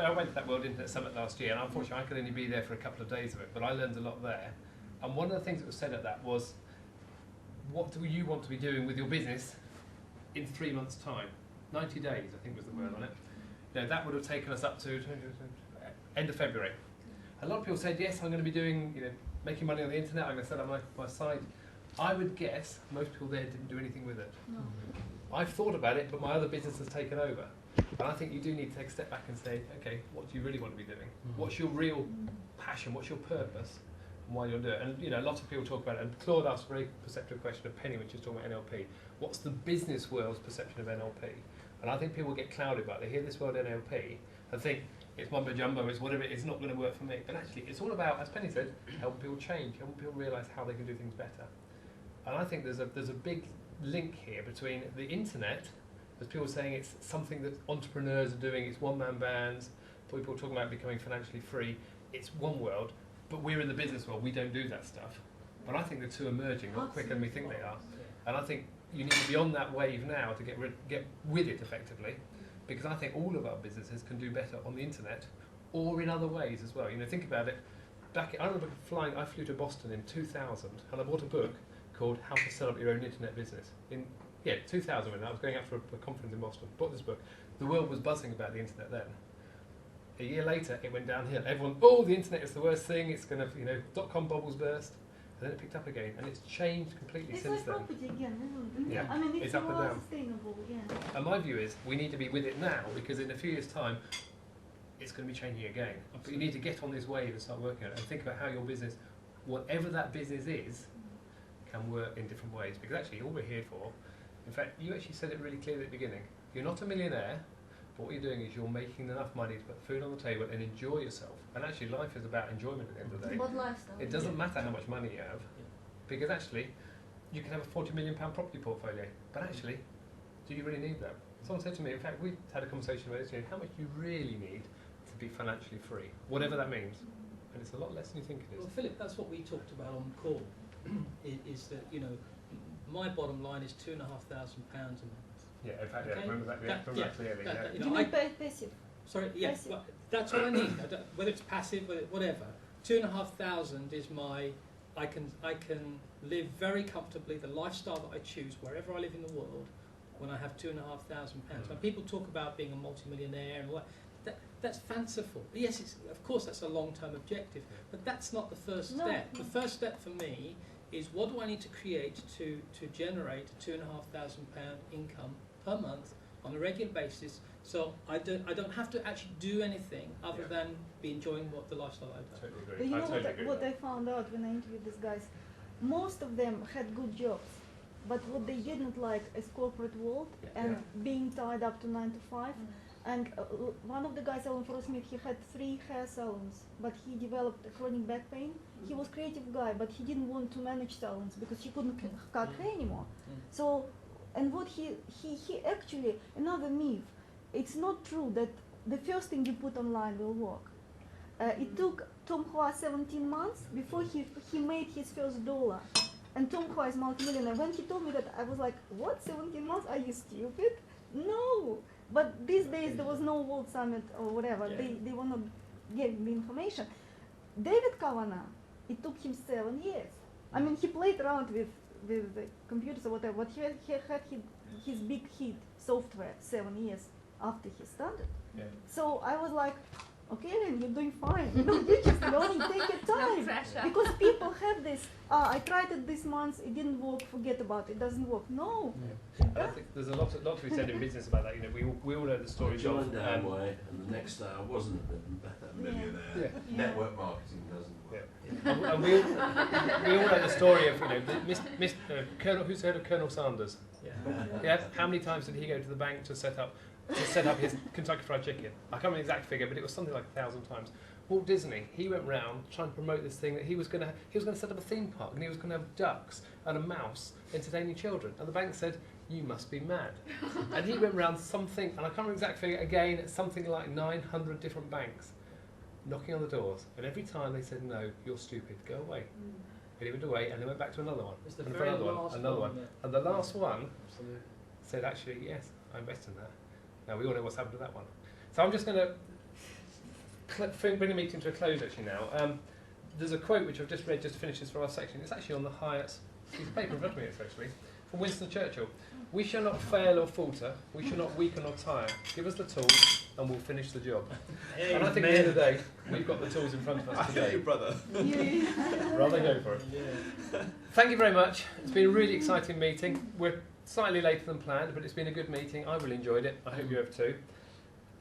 I went to that World Internet Summit last year, and unfortunately I could only be there for a couple of days of it, but I learned a lot there. And one of the things that was said at that was, what do you want to be doing with your business in 3 months' time? 90 days, I think was the word on it. You know, that would have taken us up to end of February. A lot of people said, yes, I'm going to be doing, you know, making money on the internet, I'm going to set up my site. I would guess most people there didn't do anything with it. No. I've thought about it, but my other business has taken over. And I think you do need to take a step back and say, okay, what do you really want to be doing? What's your real passion? What's your purpose? And why you'll do it? And you know, lots of people talk about it. And Claude asked a very perceptive question of Penny when she was talking about NLP. What's the business world's perception of NLP? And I think people get clouded by it. They hear this word NLP and think it's mumbo jumbo, it's whatever, it's not going to work for me. But actually, it's all about, as Penny said, helping people change, helping people realise how they can do things better. And I think there's a big link here between the internet, as people are saying it's something that entrepreneurs are doing, it's one-man bands, people talking about becoming financially free, it's one world, but we're in the business world, we don't do that stuff. But I think the two are merging a lot quicker than we think they are. And I think you need to be on that wave now to get with it effectively, because I think all of our businesses can do better on the internet or in other ways as well. You know, think about it. I remember I flew to Boston in 2000 and I bought a book called How to Set Up Your Own Internet Business. In 2000 when I was going out for a conference in Boston, bought this book. The world was buzzing about the internet then. A year later, it went downhill. Everyone, the internet is the worst thing. It's going to, you know, .com bubbles burst. And then it picked up again, and it's changed completely since like then. Property again, isn't it? Yeah, I mean, it's up and more down. sustainable, yeah. And my view is we need to be with it now, because in a few years' time, it's going to be changing again. Absolutely. But you need to get on this wave and start working on it, and think about how your business, whatever that business is, can work in different ways. Because actually, all we're here for, in fact, you actually said it really clearly at the beginning. You're not a millionaire, but what you're doing is you're making enough money to put food on the table and enjoy yourself. And actually, life is about enjoyment at the end of the day. About lifestyle. It doesn't matter how much money you have, because actually, you can have a £40 million property portfolio, but actually, do you really need that? Someone said to me, in fact, we had a conversation about this, you know, how much do you really need to be financially free, whatever that means. And it's a lot less than you think it is. Well, Philip, that's what we talked about on the call, is that, you know, my bottom line is £2,500 a month. Yeah, in fact, Okay? yeah, remember that clearly. You Do know, you mean passive? sorry, yes, well, that's all I need. Whether it's passive, whatever. 2,500 is my. I can live very comfortably the lifestyle that I choose wherever I live in the world when I have £2,500. When people talk about being a multimillionaire and what, that's fanciful. Yes, of course that's a long-term objective, but that's not the first step. The first step for me is what do I need to create to generate a £2,500 income per month on a regular basis, so I don't have to actually do anything other than be enjoying the lifestyle I do. Totally agree. But you know totally agree what with I found out when I interviewed these guys? Most of them had good jobs, but what they didn't like is corporate world and being tied up to 9 to 5. And one of the guys, Alan Smith, he had 3 hair salons, but he developed chronic back pain. He was a creative guy, but he didn't want to manage salons because he couldn't cut hair anymore. So, and what he actually, another myth, it's not true that the first thing you put online will work. It took Tom Hua 17 months before he made his first dollar. And Tom Hua is multimillionaire. When he told me that, I was like, what, 17 months? Are you stupid? No. But these days there was no World Summit or whatever. Yeah. They were not getting the information. David Kavanagh, it took him 7 years. I mean, he played around with the computers or whatever, but he had his big hit software 7 years after he started. Yeah. So I was like, okay, then you're doing fine. You know, you're just learning, take your time. No pressure. Because people have this, I tried it this month, it didn't work, forget about it, it doesn't work. No. Yeah. And I think there's a lot to be said in business about that. You know, we all know the I stories joined of Amway, and the next day I wasn't a millionaire. Yeah. Network marketing doesn't work. Yeah. And we all know the story of, you know, Colonel. Who's heard of Colonel Sanders? Yeah. How many times did he go to the bank to set up his Kentucky Fried Chicken? I can't remember the exact figure, but it was something like 1,000 times. Walt Disney, he went round trying to promote this thing that he was going to set up a theme park, and he was going to have ducks and a mouse entertaining children. And the bank said, "You must be mad." And he went round something, and I can't remember the exact figure again, something like 900 different banks, knocking on the doors. And every time they said, "No, you're stupid, go away." And he went away, and they went back to another one, It's the and very another one, last another one, one. yeah. And the last one Absolutely. said, "Actually, yes, I invest in that." Now we all know what's happened to that one. So I'm just going to bring the meeting to a close actually now. There's a quote which I've just read just to finish this for our section. It's actually on the Hyatt's piece of paper in front of me, actually, from Winston Churchill. We shall not fail or falter. We shall not weaken or tire. Give us the tools, and we'll finish the job. Amen. And I think at the end of the day, we've got the tools in front of us today. brother. Rather go for it. Yeah. Thank you very much. It's been a really exciting meeting. We're slightly later than planned, but it's been a good meeting. I really enjoyed it. I hope you have too.